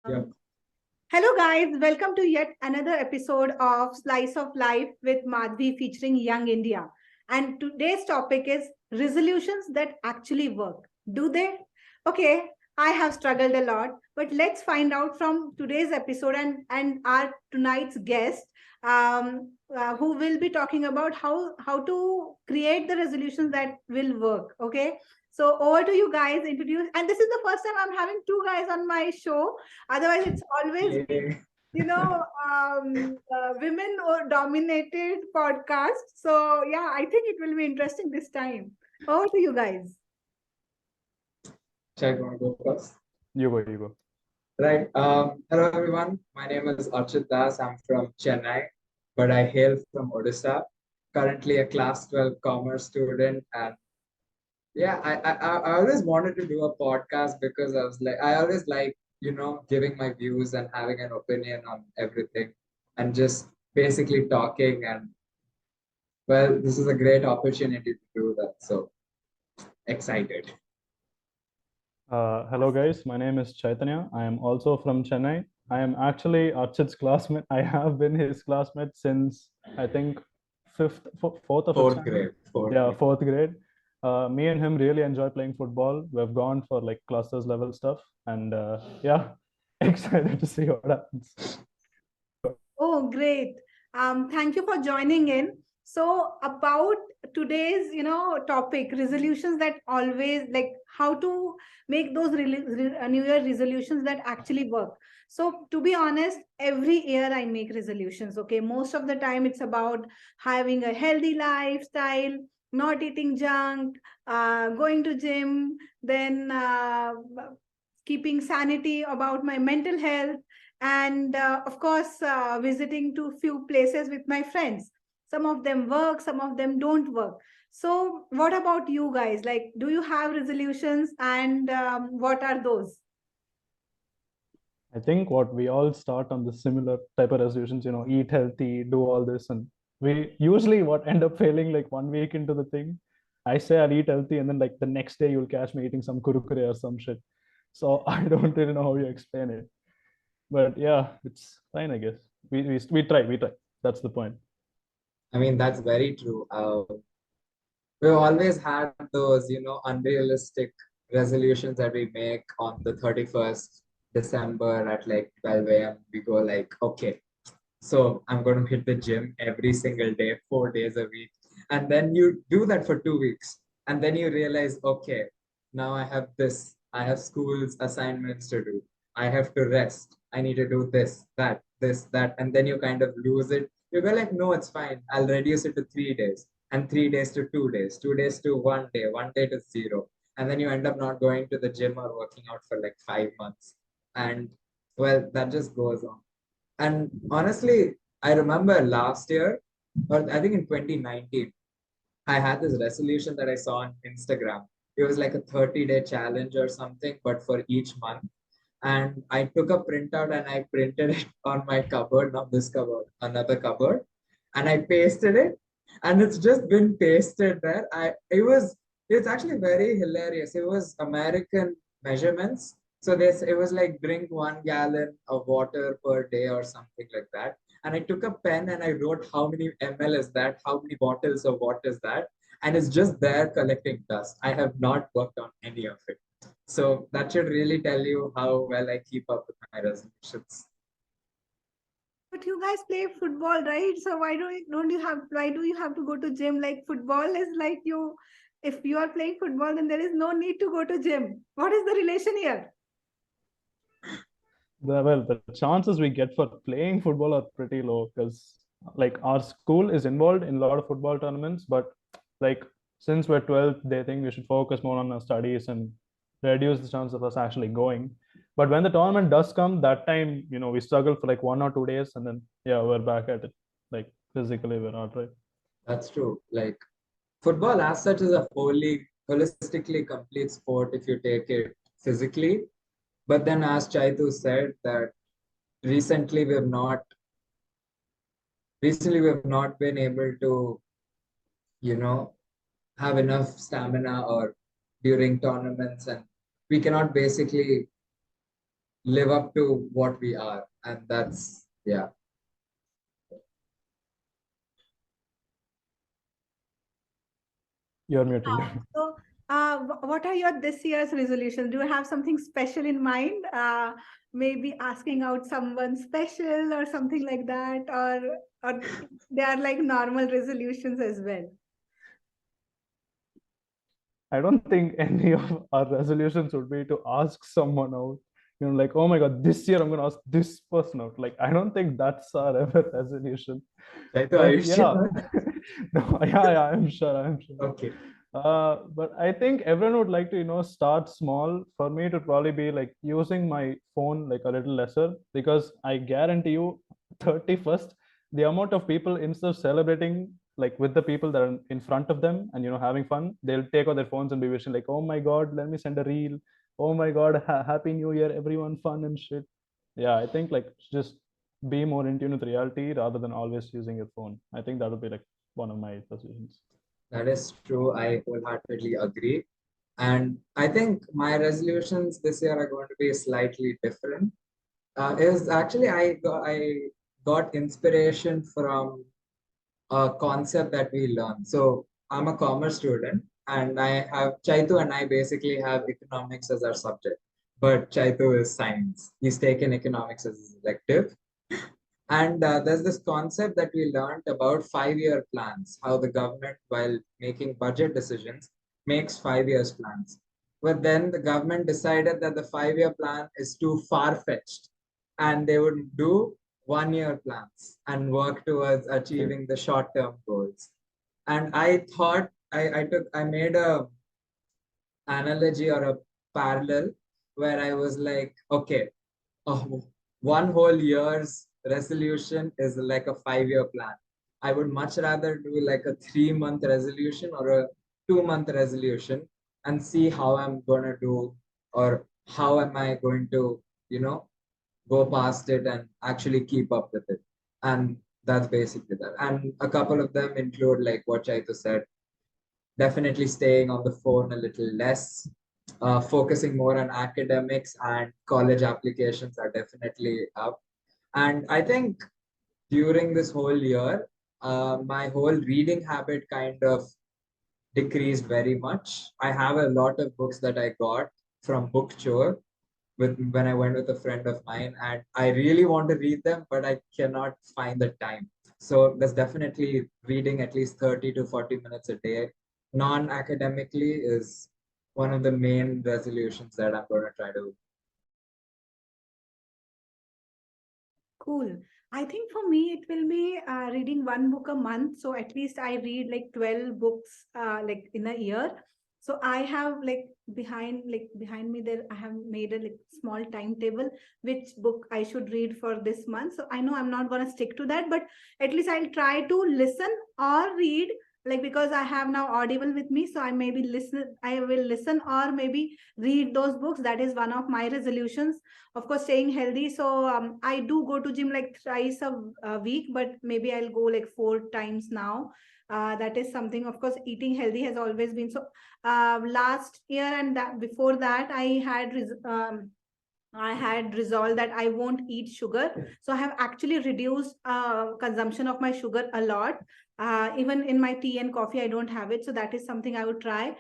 Yep. Hello, guys. Welcome to yet another episode of Slice of Life with Madhavi featuring Young India. And today's topic is resolutions that actually work. Do they? Okay, I have struggled a lot, but let's find out from today's episode and our tonight's guest, who will be talking about how to create the resolutions that will work. Okay, so over to you guys. Introduce, and this is the first time I'm having two guys on my show. Otherwise, it's always Yeah. women or dominated podcast. So yeah, I think it will be interesting this time. Over to you guys. Shall I want to go first? You go. Right. Hello, everyone. My name is Archit. I'm from Chennai, but I hail from Odisha. Currently a class 12 commerce student. And yeah, I always wanted to do a podcast because I always like, giving my views and having an opinion on everything and just basically talking. And well, this is a great opportunity to do that. So excited. Hello, guys. My name is Chaitanya. I am also from Chennai. I am actually Archit's classmate. I have been his classmate since I think fourth or Fourth fifth grade. Yeah, fourth grade. Me and him really enjoy playing football. We've gone for like clusters level stuff, and yeah, excited to see what happens. Oh, great. Thank you for joining in. So about today's, topic, resolutions that always like how to make those New Year resolutions that actually work. So to be honest, every year I make resolutions. Okay, most of the time it's about having a healthy lifestyle, not eating junk, going to gym, then keeping sanity about my mental health, and of course visiting to few places with my friends. Some of them work, some of them don't work. So what about you guys? Like, do you have resolutions, and what are those? I think what we all start on the similar type of resolutions, eat healthy, do all this, and we usually what end up failing like 1 week into the thing. I say I'll eat healthy, and then like the next day you'll catch me eating some kurukure or some shit. So I don't really know how you explain it, but yeah, it's fine, I guess. We try. That's the point. I mean, that's very true. We've always had those, unrealistic resolutions that we make on the 31st December at like 12 a.m. We go like, okay, so I'm going to hit the gym every single day, 4 days a week. And then you do that for 2 weeks. And then you realize, okay, now I have this, I have school's assignments to do. I have to rest. I need to do this, that. And then you kind of lose it. You go like, no, it's fine. I'll reduce it to 3 days, and 3 days to 2 days, 2 days to 1 day, 1 day to zero. And then you end up not going to the gym or working out for like 5 months. And well, that just goes on. And honestly, I remember last year, or I think in 2019, I had this resolution that I saw on Instagram. It was like a 30-day challenge or something, but for each month. And I took a printout and I printed it on my cupboard, not this cupboard, another cupboard, and I pasted it. And it's just been pasted there. It's actually very hilarious. It was American measurements. So it was like drink 1 gallon of water per day or something like that. And I took a pen and I wrote how many ml is that, how many bottles of what is that, and it's just there collecting dust. I have not worked on any of it. So that should really tell you how well I keep up with my resolutions. But you guys play football, right? So why do you have to go to gym? Like, football is like, you if you are playing football, then there is no need to go to gym. What is the relation here? The chances we get for playing football are pretty low because like our school is involved in a lot of football tournaments, but like since we're 12th, they think we should focus more on our studies and reduce the chance of us actually going. But when the tournament does come, that time, we struggle for like 1 or 2 days, and then yeah, we're back at it. Like physically, we're not right. That's true. Like football as such is a wholly holistically complete sport if you take it physically. But then as Chaitu said that recently we've not been able to, you know, have enough stamina or during tournaments, and we cannot basically live up to what we are. And that's, yeah. You're muted. So, what are your this year's resolutions? Do you have something special in mind? Maybe asking out someone special or something like that, or they are like normal resolutions as well. I don't think any of our resolutions would be to ask someone out. You know, like, oh my God, this year I'm going to ask this person out. Like, I don't think that's our ever resolution. Chaitanya, are you But yeah, sure? no, yeah, I'm sure, I'm sure. Okay. But I think everyone would like to, start small. For me, it would probably be like using my phone like a little lesser, because I guarantee you, 31st, the amount of people, instead of celebrating like with the people that are in front of them and having fun, they'll take out their phones and be wishing like, oh my God, let me send a reel. Oh my God, happy New Year, everyone, fun and shit. Yeah, I think like just be more in tune with reality rather than always using your phone. I think that would be like one of my resolutions. That is true. I wholeheartedly agree. And I think my resolutions this year are going to be slightly different. Is actually I got inspiration from a concept that we learn. So I'm a commerce student, and I have Chaitu and I basically have economics as our subject, but Chaitu is science. He's taken economics as his elective. And there's this concept that we learned about 5 year plans, how the government, while making budget decisions, makes 5 years plans. But then the government decided that the 5 year plan is too far fetched, and they would do 1 year plans and work towards achieving the short term goals. And I thought I made a analogy or a parallel where I was like, okay, oh, one whole year's resolution is like a 5 year plan. I would much rather do like a 3 month resolution or a 2 month resolution and see how I'm going to do, or how am I going to, go past it and actually keep up with it. And that's basically that. And a couple of them include like what Chaito said, definitely staying on the phone a little less, focusing more on academics, and college applications are definitely up. And I think during this whole year, my whole reading habit kind of decreased very much. I have a lot of books that I got from book tour with when I went with a friend of mine, and I really want to read them, but I cannot find the time. So there's definitely reading at least 30 to 40 minutes a day, non-academically, is one of the main resolutions that I'm going to try to. Cool. I think for me, it will be reading one book a month. So at least I read like 12 books like in a year. So I have like behind me there, I have made a like small timetable, which book I should read for this month. So I know I'm not going to stick to that, but at least I'll try to listen or read, like because I have now Audible with me. So I will listen or maybe read those books. That is one of my resolutions. Of course, staying healthy. So I do go to gym like thrice a week, but maybe I'll go like 4 times now. That is something. Of course, eating healthy has always been so. Last year and that before that, I had resolved that I won't eat sugar. So I have actually reduced consumption of my sugar a lot. Even in my tea and coffee, I don't have it. So that is something I would try.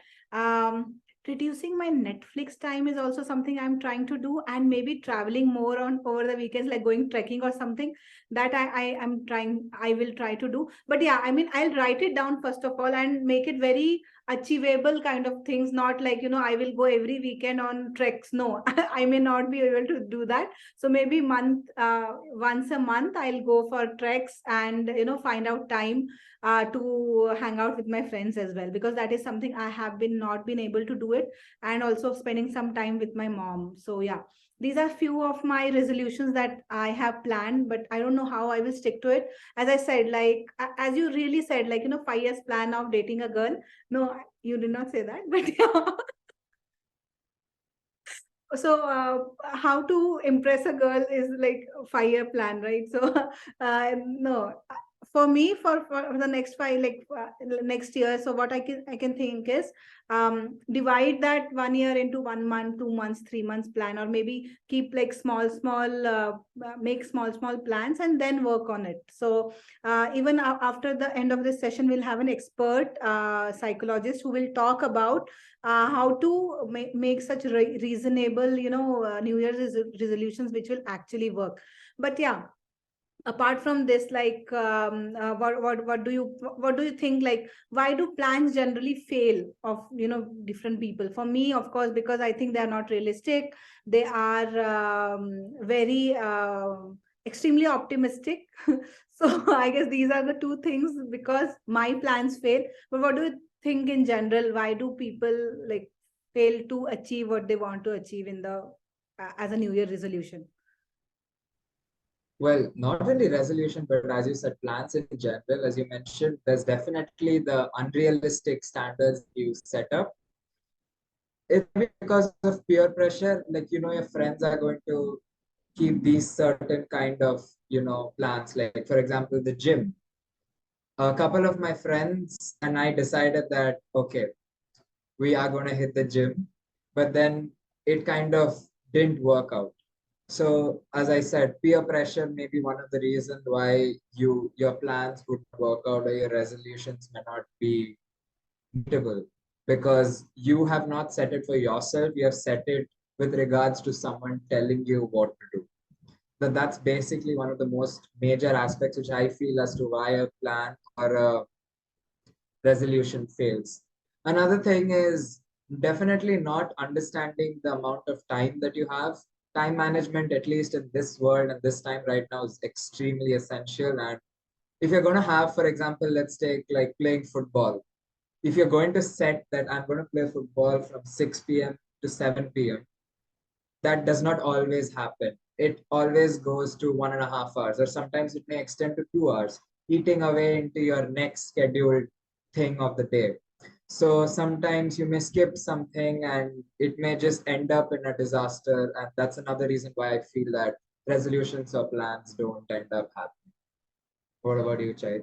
Reducing my Netflix time is also something I'm trying to do, and maybe traveling more on over the weekends, like going trekking or something that I am trying. I will try to do. But yeah, I mean, I'll write it down first of all and make it very achievable kind of things, not like I will go every weekend on treks. No, I may not be able to do that. So maybe once a month I'll go for treks and find out time to hang out with my friends as well, because that is something I have been not been able to do it, and also spending some time with my mom. So yeah, these are few of my resolutions that I have planned, but I don't know how I will stick to it. As I said, like as you really said, like 5 years plan of dating a girl. No, you did not say that, but yeah. So how to impress a girl is like a 5 year plan, right? So no, for me, for the next next year, so what I can think is, divide that 1 year into 1 month, 2 months, 3 months plan, or maybe keep like small make small plans and then work on it. So even after the end of this session, we'll have an expert psychologist who will talk about how to make such reasonable, New Year's resolutions which will actually work. But yeah, apart from this, like, what do you think, like, why do plans generally fail of, different people? For me, of course, because I think they are not realistic. They are very extremely optimistic. So I guess these are the two things because my plans fail. But what do you think in general? Why do people like fail to achieve what they want to achieve in the as a New Year resolution? Well, not only resolution, but as you said, plans in general, as you mentioned, there's definitely the unrealistic standards you set up. It's because of peer pressure. Like, your friends are going to keep these certain kind of, plans. Like, for example, the gym. A couple of my friends and I decided that, okay, we are going to hit the gym, but then it kind of didn't work out. So as I said, peer pressure may be one of the reasons why your plans would work out or your resolutions may not be meetable because you have not set it for yourself. You have set it with regards to someone telling you what to do. That's basically one of the most major aspects which I feel as to why a plan or a resolution fails. Another thing is definitely not understanding the amount of time that you have. Time management, at least in this world and this time right now, is extremely essential. And if you're going to have, for example, let's take like playing football. If you're going to set that I'm going to play football from 6 p.m. to 7 p.m., that does not always happen. It always goes to 1.5 hours, or sometimes it may extend to 2 hours, eating away into your next scheduled thing of the day. So sometimes you may skip something and it may just end up in a disaster. And that's another reason why I feel that resolutions or plans don't end up happening. What about you, Chait?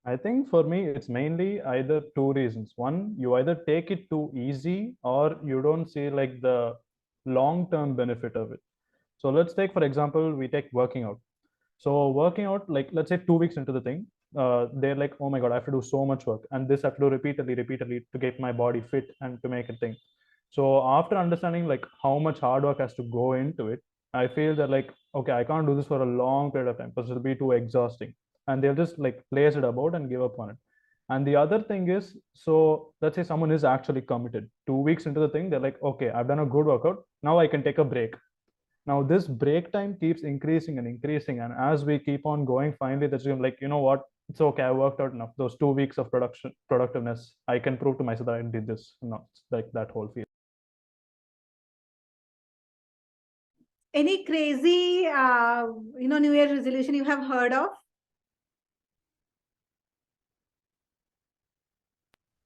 I think for me, it's mainly either two reasons. One, you either take it too easy or you don't see like the long-term benefit of it. So let's take, for example, we take working out. So working out, like let's say 2 weeks into the thing, they're like, oh my God, I have to do so much work. And this I have to do repeatedly to get my body fit and to make a thing. So after understanding like how much hard work has to go into it, I feel that like, okay, I can't do this for a long period of time because it'll be too exhausting. And they'll just like place it about and give up on it. And the other thing is, so let's say someone is actually committed 2 weeks into the thing, they're like, okay, I've done a good workout. Now I can take a break. Now this break time keeps increasing and increasing. And as we keep on going, finally that's like, you know what? It's okay. I worked out enough. Those 2 weeks of productiveness, I can prove to myself that I did this. Not like that whole feel. Any crazy, New Year resolution you have heard of?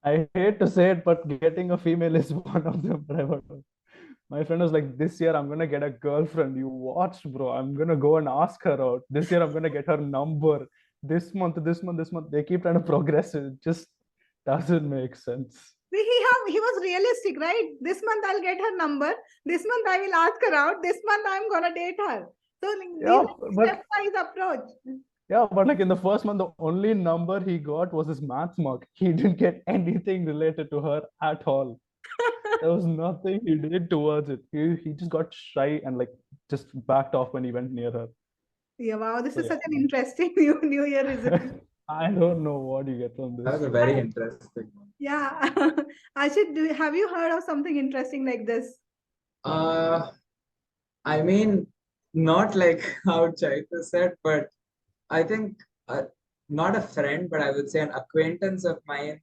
I hate to say it, but getting a female is one of them. But I've heard of. My friend was like, this year I'm gonna get a girlfriend. You watch, bro. I'm gonna go and ask her out. This year I'm gonna get her number. This month. They keep trying to progress. It just doesn't make sense. He was realistic, right? This month I'll get her number. This month I will ask her out. This month I'm gonna date her. So like, Yeah, these but stepwise approach. yeah, but like in the first month, the only number he got was his maths mark. He didn't get anything related to her at all. There was nothing he did towards it. He just got shy and like just backed off when he went near her. Yeah, wow, this So is such an interesting New Year yeah. resolution. I don't know what you get from That this. was a very interesting one. Yeah. Ashit, have you heard of something interesting like this? Uh, I mean, not like how Chaita said, but I think not a friend, but I would say an acquaintance of mine,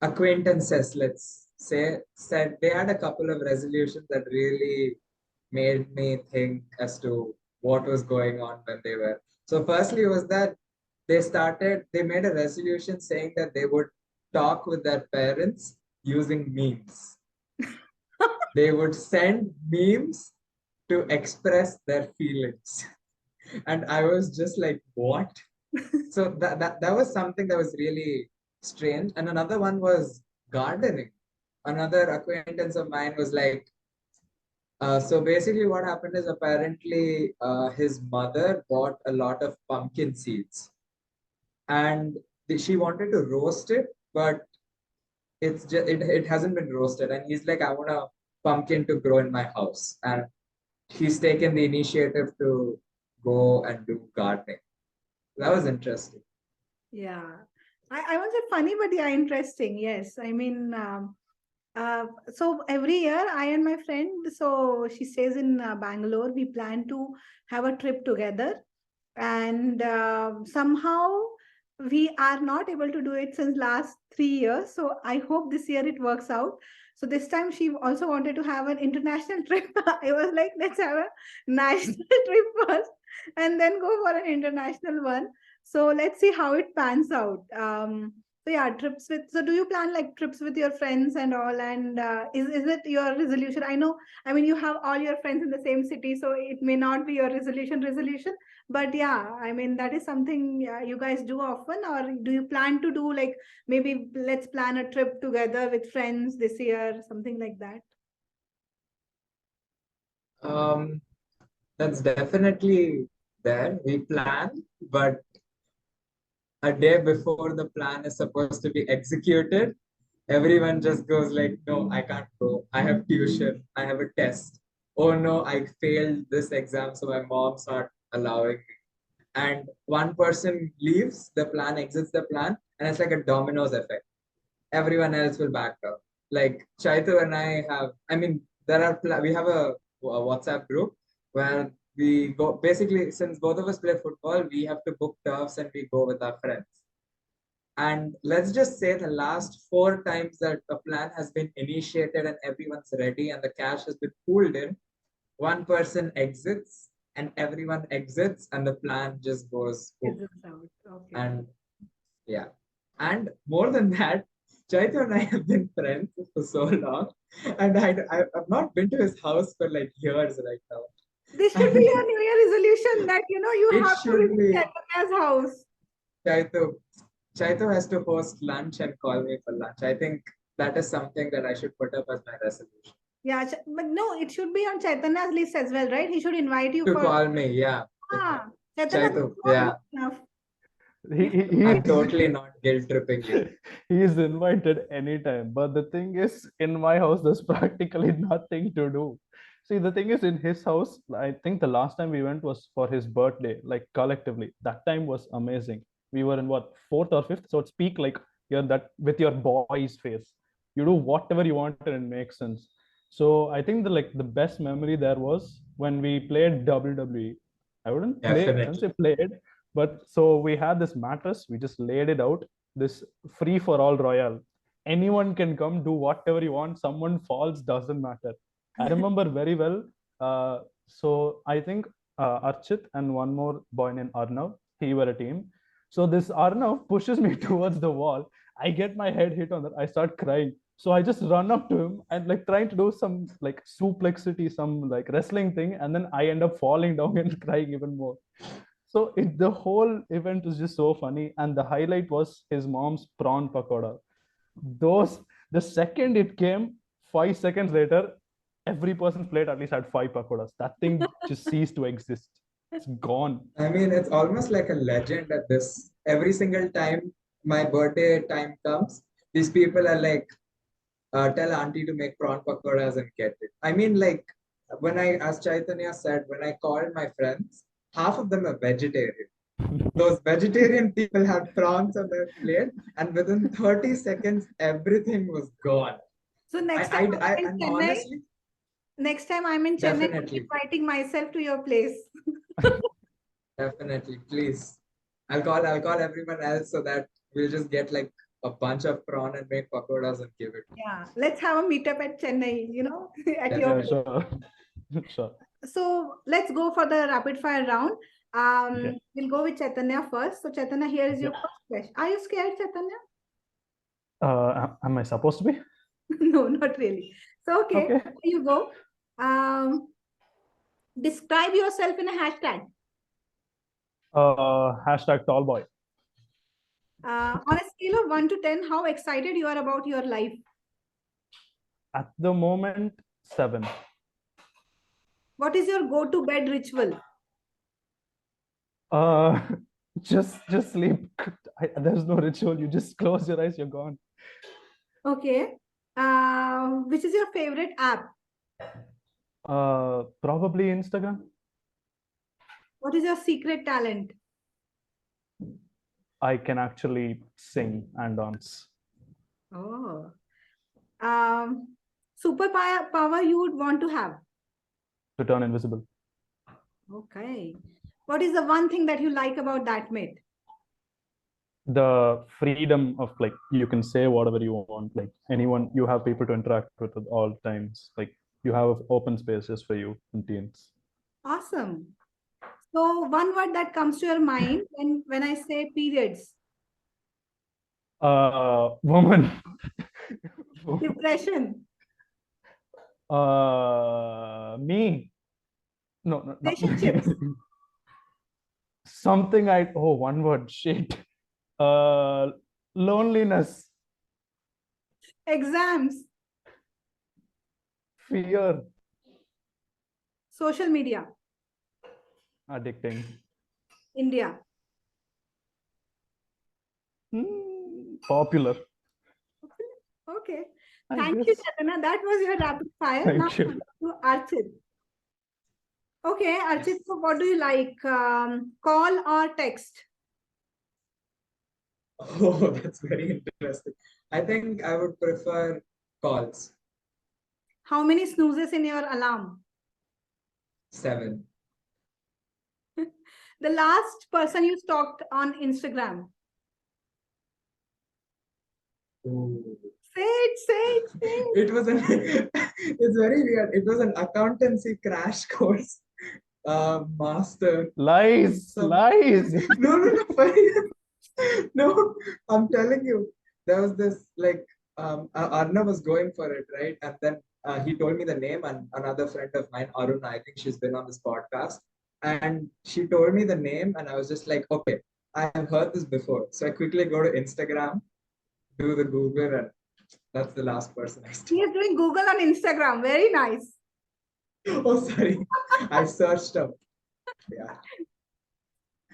acquaintances, let's say, said they had a couple of resolutions that really made me think as to what was going on when they were. So, firstly, was that they made a resolution saying that they would talk with their parents using memes. They would send memes to express their feelings. And I was just like, what? So that was something that was really strange. And another one was gardening. Another acquaintance of mine was like, so basically what happened is apparently his mother bought a lot of pumpkin seeds and she wanted to roast it, but it hasn't been roasted. And he's like, I want a pumpkin to grow in my house. And he's taken the initiative to go and do gardening. That was interesting. Yeah. I won't say funny, but yeah, interesting. Yes. I mean, so every year, I and my friend, so she stays in Bangalore, we plan to have a trip together. And somehow we are not able to do it since last 3 years. So I hope this year it works out. So this time she also wanted to have an international trip. I was like, let's have a national trip first and then go for an international one. So let's see how it pans out. So yeah, trips with. So do you plan like trips with your friends and all? And is it your resolution? I know. I mean, you have all your friends in the same city, so it may not be your resolution. But yeah, I mean, that is something you guys do often, or do you plan to do like maybe let's plan a trip together with friends this year, something like that? Um, that's definitely there. We plan, but a day before the plan is supposed to be executed, everyone just goes like, no, I can't go. I have tuition. I have a test. Oh no, I failed this exam, so my mom's not allowing me. And one person leaves the plan, exits the plan, and it's like a dominoes effect. Everyone else will back up. Like Chaito and I have, I mean, we have a WhatsApp group where we go, basically, since both of us play football, we have to book turfs and we go with our friends. And let's just say the last 4 times that a plan has been initiated and everyone's ready and the cash has been pooled in, one person exits and everyone exits and the plan just goes Is poof. it out? Okay. And yeah. And more than that, Chaitya and I have been friends for so long. And I've not been to his house for like years right now. This should be And your New Year resolution that you it have to should visit be Chaitanya's house. Chaitya. Chaitya has to host lunch and call me for lunch. I think that is something that I should put up as my resolution. Yeah, but no, it should be on Chaitanya's list as well, right? He should invite you To for. call me, yeah. Ah, Chaitanya is Chaitya, not yeah. good enough. I'm totally not guilt tripping you. he is invited anytime. But the thing is, in my house, there's practically nothing to do. See, the thing is, in his house, I think the last time we went was for his birthday, like collectively. That time was amazing. We were in what, fourth or fifth? So it's peak, like you're that with your boy's face. You do whatever you want and it makes sense. So I think the best memory there was when we played WWE. I wouldn't Definitely. say played, but so we had this mattress, we just laid it out, this free for all royal. Anyone can come, do whatever you want. Someone falls, doesn't matter. I remember very well. So I think Archit and one more boy named Arnav, he were a team. So this Arnav pushes me towards the wall. I get my head hit on that. I start crying. So I just run up to him and like trying to do some like suplexity, some like wrestling thing, and then I end up falling down and crying even more. So the whole event was just so funny, and the highlight was his mom's prawn pakoda. Those the second it came, 5 seconds later, every person's plate at least had 5 pakodas. That thing just ceased to exist. It's gone. I mean, it's almost like a legend at this. Every single time my birthday time comes, these people are like, tell auntie to make prawn pakoras and get it. I mean, like, when I, as Chaitanya said, when I called my friends, half of them are vegetarian. Those vegetarian people had prawns on their plate, and within 30 seconds, everything was gone. So next time I'm in And Chennai, honestly, I'm definitely, inviting myself to your place. definitely, please. I'll call everyone else so that we'll just get like a bunch of prawn and make pakoras and give it. Yeah, let's have a meetup at Chennai, at your Yeah, Definitely. place. sure. Sure. So let's go for the rapid fire round. Okay. We'll go with Chaitanya first. So Chaitanya, here is your Okay. first question. Are you scared, Chaitanya? Am I supposed to be? No, not really. So okay, Okay. here you go. Um, Describe yourself in a hashtag. Hashtag tall boy. On a scale of 1 to 10, how excited you are about your life? At the moment, 7. What is your go-to bed ritual? Uh, just sleep. There's no ritual. You just close your eyes, you're gone. Okay. Which is your favorite app? Probably Instagram. What is your secret talent? I can actually sing and dance. Oh. Um, Superpower you would want to have? To turn invisible. Okay. What is the one thing that you like about ThatMate? The freedom of, like, you can say whatever you want. Like, anyone, you have people to interact with at all times. Like, you have open spaces for you and teens. Awesome. So one word that comes to your mind when I say periods. Woman. Depression. Me. No, not Relationships. something one word, shit. Loneliness, Exams. fear, Social media. addicting. India. Popular, Okay. I Thank you, guess. Chaitanya. That was your rapid fire. Now Thank you. to Archit. Okay, Archit, so what do you like? Call or text? Oh, that's very interesting. I think I would prefer calls. How many snoozes in your alarm? 7. The last person you stalked on Instagram? Ooh. Say it, say it, say it. It was an it's very weird. It was an accountancy crash course. Master. Lies, lies. No. No, I'm telling you, there was this like Arna was going for it, right? And then he told me the name, and another friend of mine, Aruna, I think she's been on this podcast, and she told me the name, and I was just like, okay, I have heard this before. So I quickly go to Instagram, do the Google, and that's the last person I He still. is doing Google on Instagram. Very nice. Oh, sorry. I searched up. Yeah.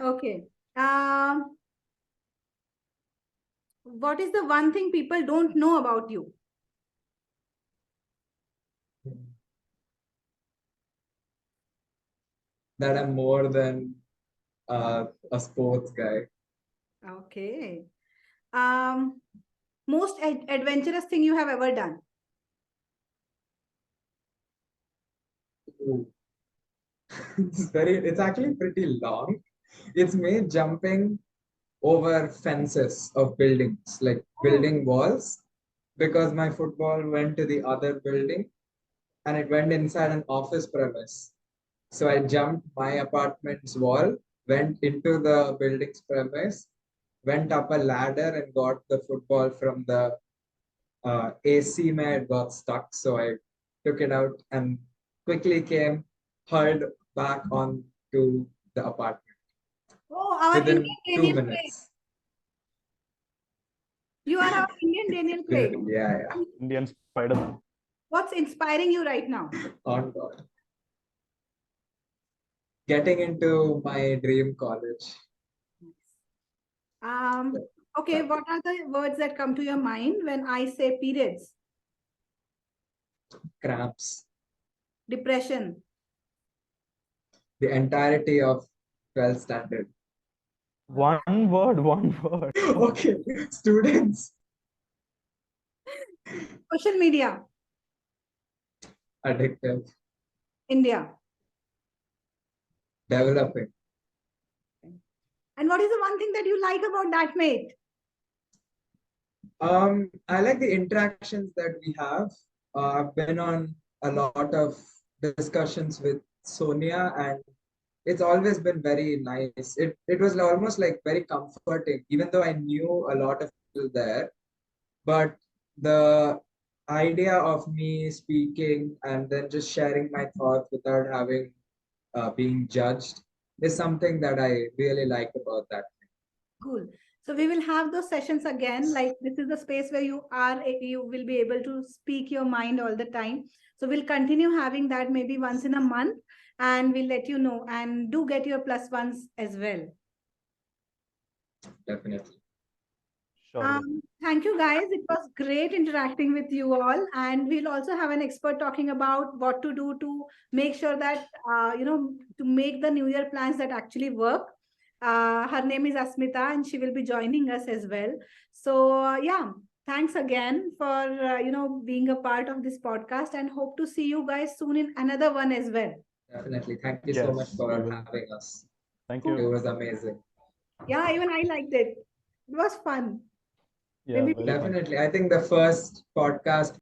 Okay. What is the one thing people don't know about you? That I'm more than a sports guy. Okay. Most adventurous thing you have ever done? Ooh. It's actually pretty long. It's me jumping over fences of buildings, like Oh, building walls, because my football went to the other building and it went inside an office premise. So I jumped my apartment's wall, went into the building's premise, went up a ladder and got the football from the AC man. It got stuck. So I took it out and quickly came, hurled back on to the apartment oh, our Indian within two Daniel Craig. minutes. You are our Indian Daniel Craig. Yeah. Indian Spider-Man. What's inspiring you right now? On God. Getting into my dream college. Okay, what are the words that come to your mind when I say periods? Cramps. Depression. The entirety of 12th standard. One word. Okay, students. Social media. Addictive. India. Developing. And what is the one thing that you like about ThatMate? I like the interactions that we have. I've been on a lot of discussions with Sonia, and it's always been very nice. It was almost like very comforting, even though I knew a lot of people there. But the idea of me speaking and then just sharing my thoughts without having being judged is something that I really like about that. Cool. So we will have those sessions again. Like this is the space where you will be able to speak your mind all the time. So we'll continue having that maybe once in a month, and we'll let you know. And do get your plus ones as well. Definitely. Surely. Thank you guys. It was great interacting with you all. And we'll also have an expert talking about what to do to make sure that, to make the New Year plans that actually work. Her name is Asmita and she will be joining us as well. So, yeah, thanks again for, being a part of this podcast and hope to see you guys soon in another one as well. Definitely. Thank you so much Yes, for we will. having us. Thank It you. was amazing. Yeah, even I liked it. It was fun. Yeah, Maybe very fun. Definitely. I think the first podcast.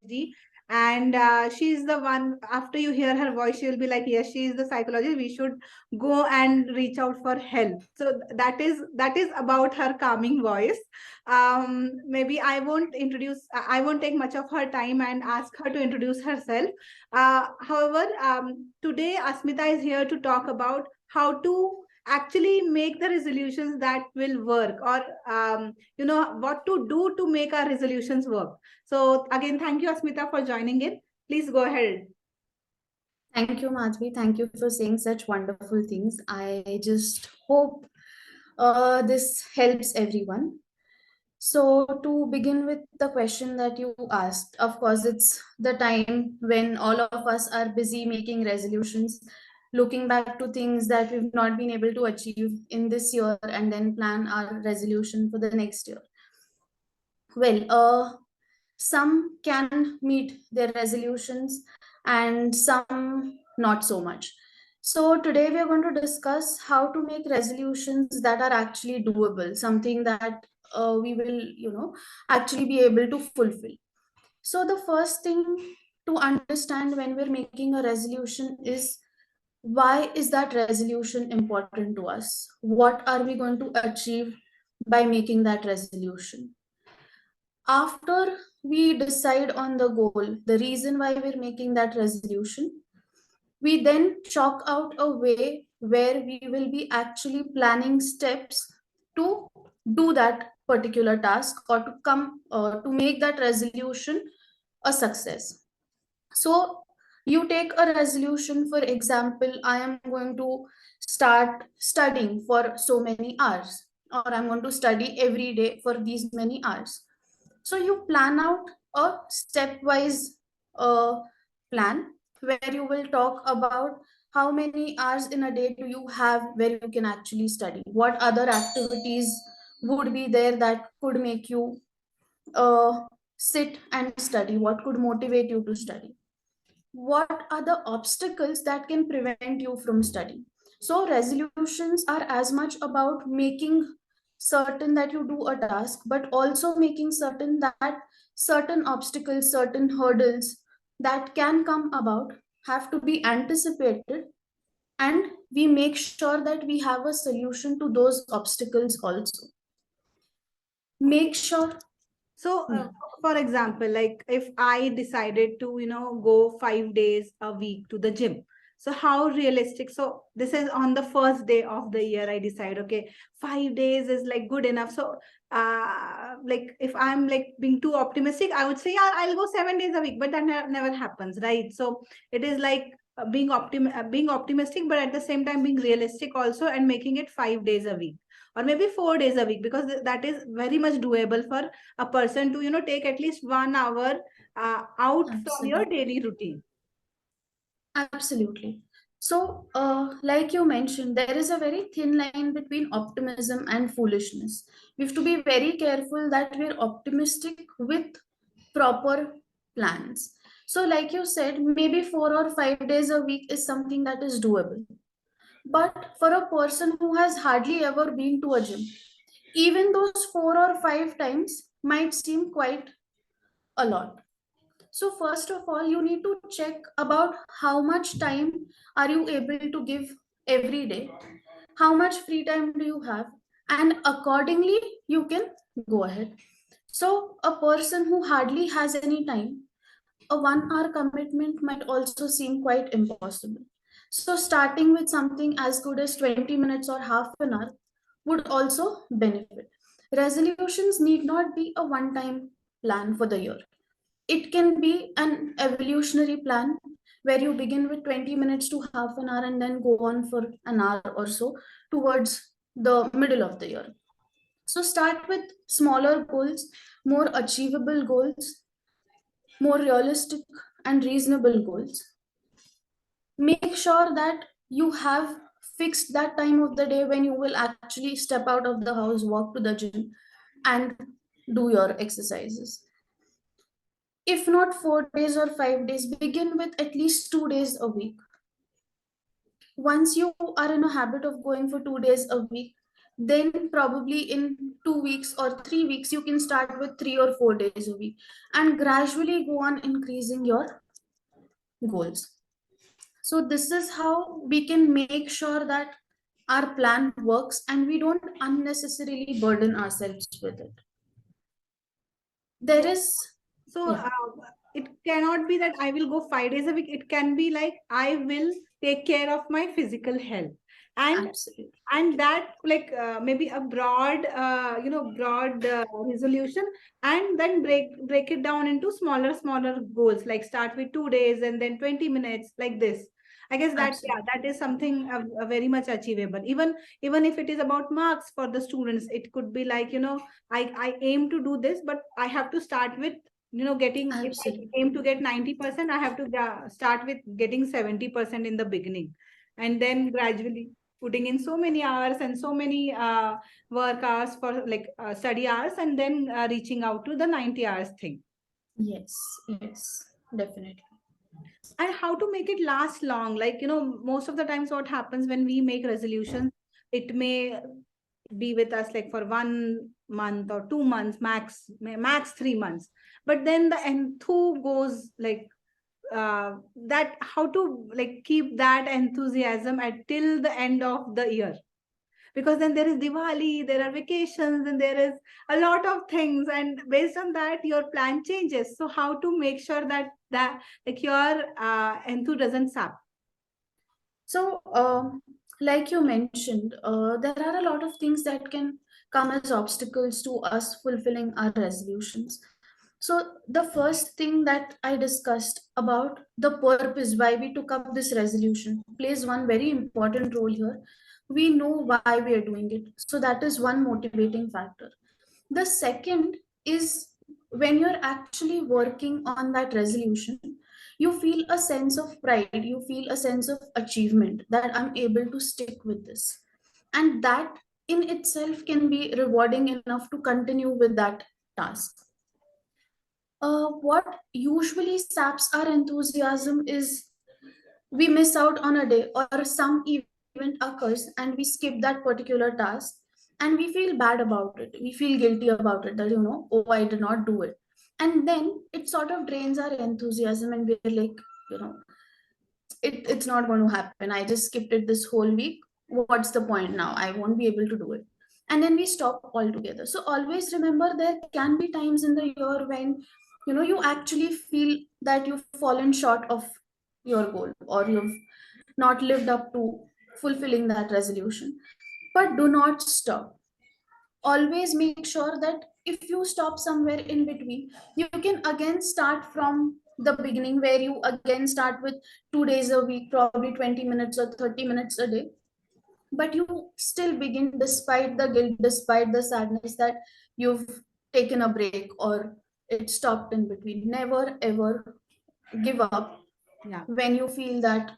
and she's the one. After you hear her voice, she'll be like, yes, she is the psychologist, we should go and reach out for help. So that is about her calming voice. Maybe I won't take much of her time and ask her to introduce herself. However, today Asmita is here to talk about how to actually make the resolutions that will work, or what to do to make our resolutions work. So again, thank you, Asmita, for joining in. Please go ahead. Thank you, Madhavi. Thank you for saying such wonderful things. I just hope this helps everyone. So, to begin with the question that you asked, of course, it's the time when all of us are busy making resolutions, looking back to things that we've not been able to achieve in this year, and then plan our resolution for the next year. Well, some can meet their resolutions and some not so much. So today we are going to discuss how to make resolutions that are actually doable, something that we will, actually be able to fulfill. So the first thing to understand when we're making a resolution is, why is that resolution important to us? What are we going to achieve by making that resolution? After we decide on the goal, the reason why we're making that resolution, we then chalk out a way where we will be actually planning steps to do that particular task, or to come to make that resolution a success. So you take a resolution, for example, I am going to start studying for so many hours, or I'm going to study every day for these many hours. So you plan out a stepwise uh, plan where you will talk about how many hours in a day do you have where you can actually study. What other activities would be there that could make you sit and study? What could motivate you to study? What are the obstacles that can prevent you from studying? So resolutions are as much about making certain that you do a task, but also making certain that certain obstacles, certain hurdles that can come about have to be anticipated, and we make sure that we have a solution to those obstacles also. Make sure. So, Yeah. for example, like if I decided to, go 5 days a week to the gym. So how realistic? So this is on the first day of the year. I decide, okay, 5 days is like good enough. So, like if I'm like being too optimistic, I would say, yeah, I'll go 7 days a week, but that never happens, right? So it is like being optimistic, but at the same time being realistic also, and making it 5 days a week, or maybe 4 days a week, because that is very much doable for a person to take at least 1 hour out from your Absolutely. daily routine. Absolutely. So, like you mentioned, there is a very thin line between optimism and foolishness. We have to be very careful that we're optimistic with proper plans. So, like you said, maybe 4 or 5 days a week is something that is doable. But for a person who has hardly ever been to a gym, even those 4 or 5 times might seem quite a lot. So first of all, you need to check about how much time are you able to give every day, how much free time do you have, and accordingly you can go ahead. So a person who hardly has any time, a 1 hour commitment might also seem quite impossible. So starting with something as good as 20 minutes or half an hour would also benefit. Resolutions need not be a one time plan for the year. It can be an evolutionary plan where you begin with 20 minutes to half an hour and then go on for an hour or so towards the middle of the year. So start with smaller goals, more achievable goals, more realistic and reasonable goals. Make sure that you have fixed that time of the day when you will actually step out of the house, walk to the gym, and do your exercises. If not 4 days or 5 days, begin with at least 2 days a week. Once you are in a habit of going for 2 days a week, then probably in 2 weeks or 3 weeks, you can start with 3 or 4 days a week and gradually go on increasing your goals. So, this is how we can make sure that our plan works and we don't unnecessarily burden ourselves with it. There So, is, so yeah, it cannot be that I will go 5 days a week. It can be like I will take care of my physical health. And absolutely, that like maybe a broad broad resolution, and then break it down into smaller goals, like start with 2 days and then 20 minutes, like this. I guess that, yeah, absolutely, that is something very much achievable. Even if it is about marks for the students, it could be like, I aim to do this, but I have to start with, getting, if I absolutely. aim to get 90%, I have to start with getting 70% in the beginning, and then gradually putting in so many hours and so many work hours for like study hours, and then reaching out to the 90 hours thing. Yes, yes, definitely. And how to make it last long, like, most of the times what happens when we make resolutions, it may be with us like for 1 month or 2 months, max 3 months, but then the enthu goes like, that how to like keep that enthusiasm at till the end of the year, because then there is Diwali, there are vacations, and there is a lot of things, and based on that your plan changes. So how to make sure that like your enthu doesn't sap? So, like you mentioned, there are a lot of things that can come as obstacles to us fulfilling our resolutions. So, the first thing that I discussed about the purpose why we took up this resolution plays one very important role here. We know why we are doing it. So, that is one motivating factor. The second is when you're actually working on that resolution, you feel a sense of pride, you feel a sense of achievement that I'm able to stick with this. And that in itself can be rewarding enough to continue with that task. What usually saps our enthusiasm is we miss out on a day or some event occurs and we skip that particular task and we feel bad about it. We feel guilty about it that, oh, I did not do it. And then it sort of drains our enthusiasm and we're like, you know, it's not going to happen. I just skipped it this whole week. What's the point now? I won't be able to do it. And then we stop altogether. So always remember there can be times in the year when, you actually feel that you've fallen short of your goal or you've not lived up to fulfilling that resolution. But do not stop. Always make sure that if you stop somewhere in between, you can again start from the beginning where you again start with 2 days a week, probably 20 minutes or 30 minutes a day. But you still begin despite the guilt, despite the sadness that you've taken a break or it stopped in between. Never ever give up Yeah. when you feel that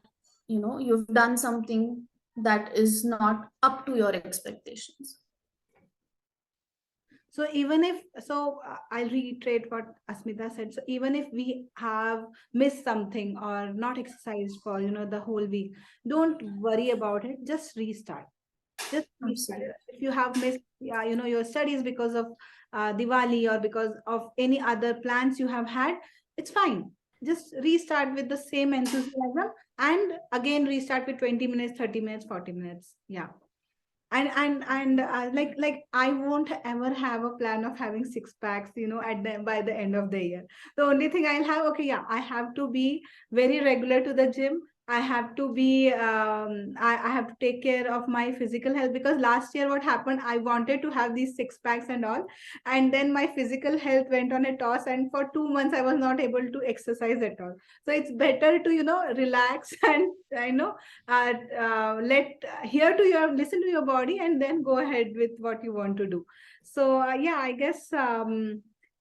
you've done something that is not up to your expectations. So even if, I'll reiterate what Asmita said. So even if we have missed something or not exercised for, the whole week, don't worry about it. Just restart. Just restart. Absolutely. If you have missed, yeah, your studies because of Diwali or because of any other plans you have had, it's fine. Just restart with the same enthusiasm, and again restart with 20 minutes, 30 minutes, 40 minutes. Yeah. And like I won't ever have a plan of having six packs, by the end of the year. The only thing I'll have, okay, yeah, I have to be very regular to the gym. I have to be I have to take care of my physical health, because last year what happened, I wanted to have these six packs and all, and then my physical health went on a toss, and for 2 months I was not able to exercise at all. So it's better to relax and let hear to your listen to your body, and then go ahead with what you want to do. So yeah, I guess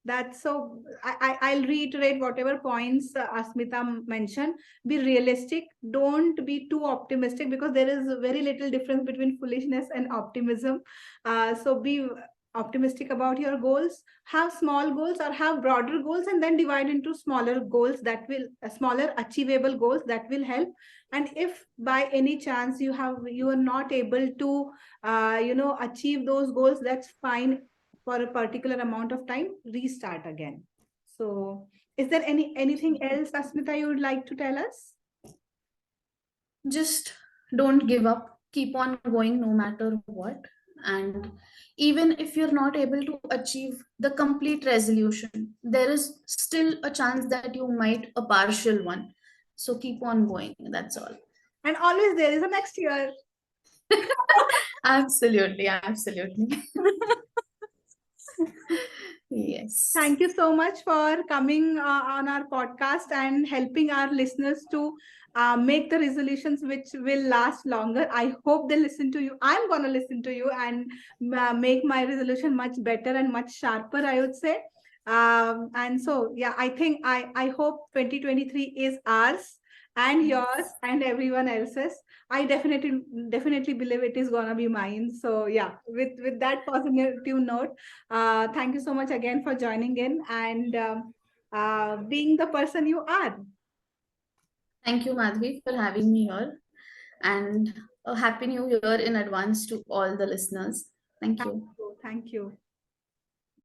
that's so I'll reiterate whatever points Asmita mentioned. Be realistic, don't be too optimistic, because there is very little difference between foolishness and optimism. So be optimistic about your goals, have small goals or have broader goals, and then divide into smaller goals that will smaller achievable goals that will help. And if by any chance you are not able to achieve those goals, that's fine. For a particular amount of time, restart again. So is there anything else, Asmita, you would like to tell us? Just don't give up, keep on going no matter what. And even if you're not able to achieve the complete resolution, there is still a chance that you might a partial one. So keep on going, that's all. And always there is a next year. Absolutely, absolutely. Yes. Thank you so much for coming on our podcast and helping our listeners to make the resolutions which will last longer. I hope they listen to you. I'm going to listen to you and make my resolution much better and much sharper, I would say. And so, yeah, I think I hope 2023 is ours and yours and everyone else's. I definitely believe it is gonna be mine. So yeah, with that positive note, thank you so much again for joining in and being the person you are. Thank you, Madhavi, for having me here. And a happy new year in advance to all the listeners. Thank Thank you. you. Thank you.